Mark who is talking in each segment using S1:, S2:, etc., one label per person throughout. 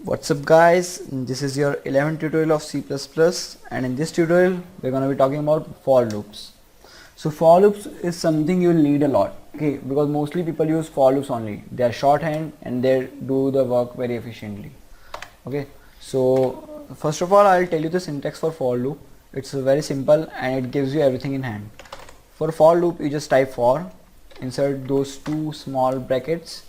S1: What's up guys, this is your 11th tutorial of C++, and in this tutorial we're going to be talking about for loops. So for loops is something you'll need a lot, okay, because mostly people use for loops only. They are shorthand and they do the work very efficiently. Okay, so first of all I'll tell you the syntax for loop. It's very simple and it gives you everything in hand. For loop you just type for, insert those two small brackets,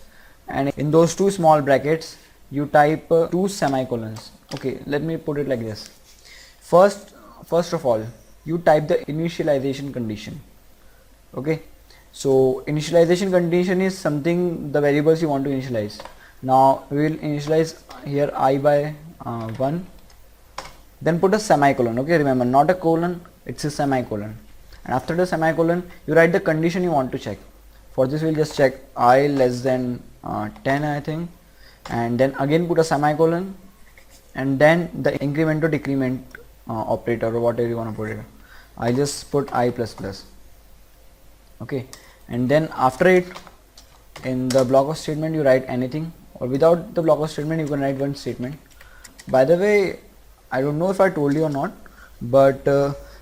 S1: and in those two small brackets you type two semicolons. Okay, let me put it like this. First of all you type the initialization condition. Okay, so initialization condition is something, the variables you want to initialize. Now we will initialize here I by 1, then put a semicolon. Okay, remember, not a colon, it's a semicolon, and after the semicolon you write the condition you want to check. For this we'll just check I less than 10, I think, and then again put a semicolon, and then the increment or decrement operator or whatever you want to put it. I just put I plus plus. Okay, and then after it, in the block of statement you write anything, or without the block of statement you can write one statement. By the way, I don't know if I told you or not, but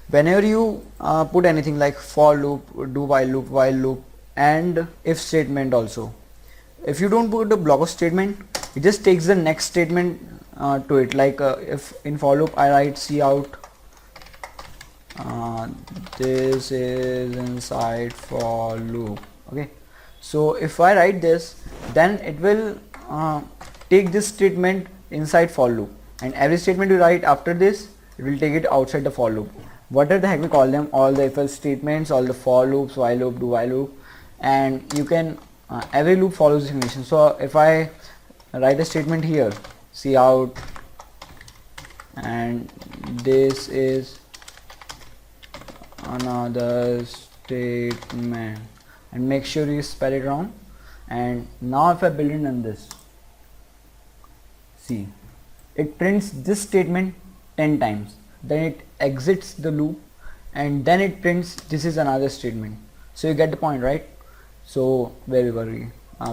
S1: whenever you put anything like for loop, do while loop and if statement also, if you don't put the block of statement, it just takes the next statement to it. Like if in for loop I write cout, this is inside for loop. Okay, so if I write this, then it will take this statement inside for loop, and every statement you write after this, it will take it outside the for loop. Whatever the heck we call them, all the if else statements, all the for loops, while loop, do while loop, and you can every loop follows this condition. So if I write a statement here, cout, and this is another statement, and make sure you spell it wrong. And now if I build it on this, see, it prints this statement 10 times, then it exits the loop, and then it prints this is another statement. So you get the point, right? So where we were?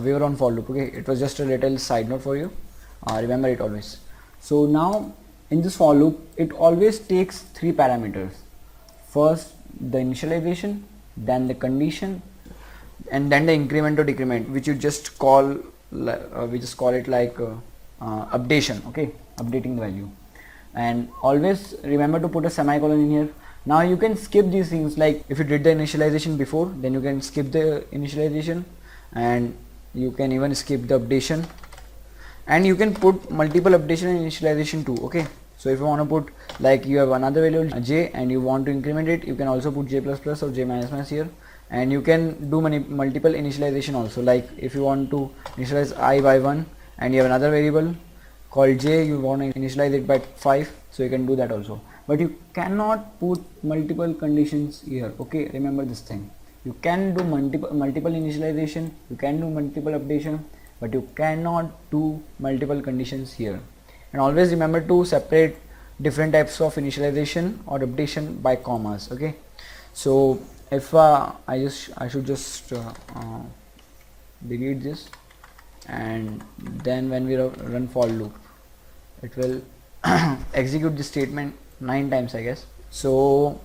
S1: We were on for loop. Okay, it was just a little side note for you. Remember it always. So now in this for loop, it always takes three parameters. First the initialization, then the condition, and then the increment or decrement, which you just call we just call it like updation. Okay, updating the value. And always remember to put a semicolon in here. Now you can skip these things, like if you did the initialization before, then you can skip the initialization, and you can even skip the updation, and you can put multiple updation and initialization too. Okay, so if you want to put, like you have another variable j and you want to increment it, you can also put j plus plus or j minus minus here, and you can do multiple initialization also. Like if you want to initialize I by 1 and you have another variable called j, you want to initialize it by 5, so you can do that also. But you cannot put multiple conditions here. Okay, remember this thing. You can do multiple initialization, you can do multiple updation, but you cannot do multiple conditions here. And always remember to separate different types of initialization or updation by commas. Okay, so if I should just delete this, and then when we run for loop, it will execute this statement 9 times, I guess. So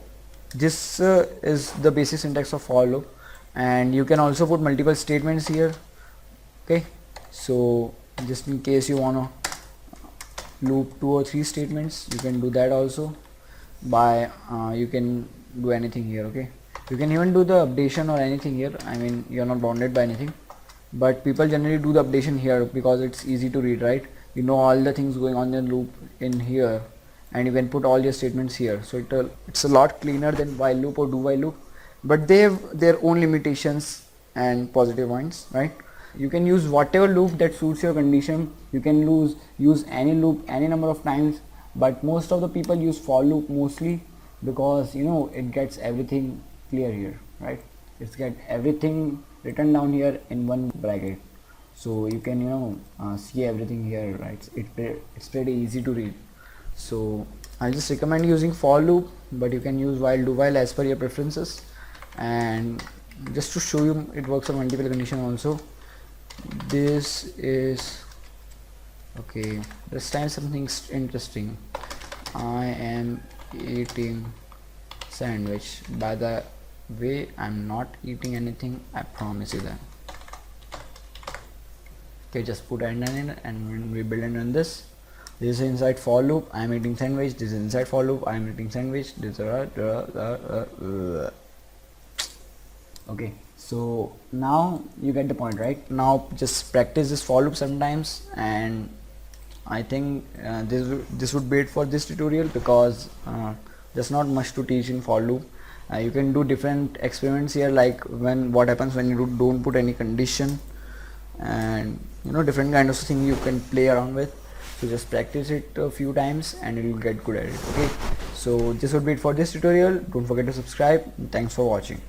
S1: this is the basic syntax of for loop, and you can also put multiple statements here. Okay, so just in case you want to loop 2 or 3 statements, you can do that also by you can do anything here. Okay, you can even do the updation or anything here. I mean, you're not bounded by anything, but people generally do the updation here because it's easy to read, right? You know all the things going on in the loop in here, and you can put all your statements here. So it's a lot cleaner than while loop or do while loop, but they have their own limitations and positive points, right? You can use whatever loop that suits your condition. You can use any loop any number of times, but most of the people use for loop mostly because, you know, it gets everything clear here, right? It's get everything written down here in one bracket, so you can, you know, see everything here, right? It's pretty easy to read. So I just recommend using for loop, but you can use while, do while as per your preferences. And just to show you, it works on multiple condition also. This is Okay, this time something interesting. I am eating sandwich. By the way, I'm not eating anything, I promise you that. Okay, just put end in and we build on this. This is inside for loop, I am eating sandwich. This is inside for loop, I am eating sandwich. This okay, so now you get the point, right? Now just practice this for loop sometimes, and I think this would be it for this tutorial, because there's not much to teach in for loop. You can do different experiments here, like what happens when you don't put any condition, and different kind of thing you can play around with. So just practice it a few times and you will get good at it. Okay, so this would be it for this tutorial. Don't forget to subscribe. Thanks for watching.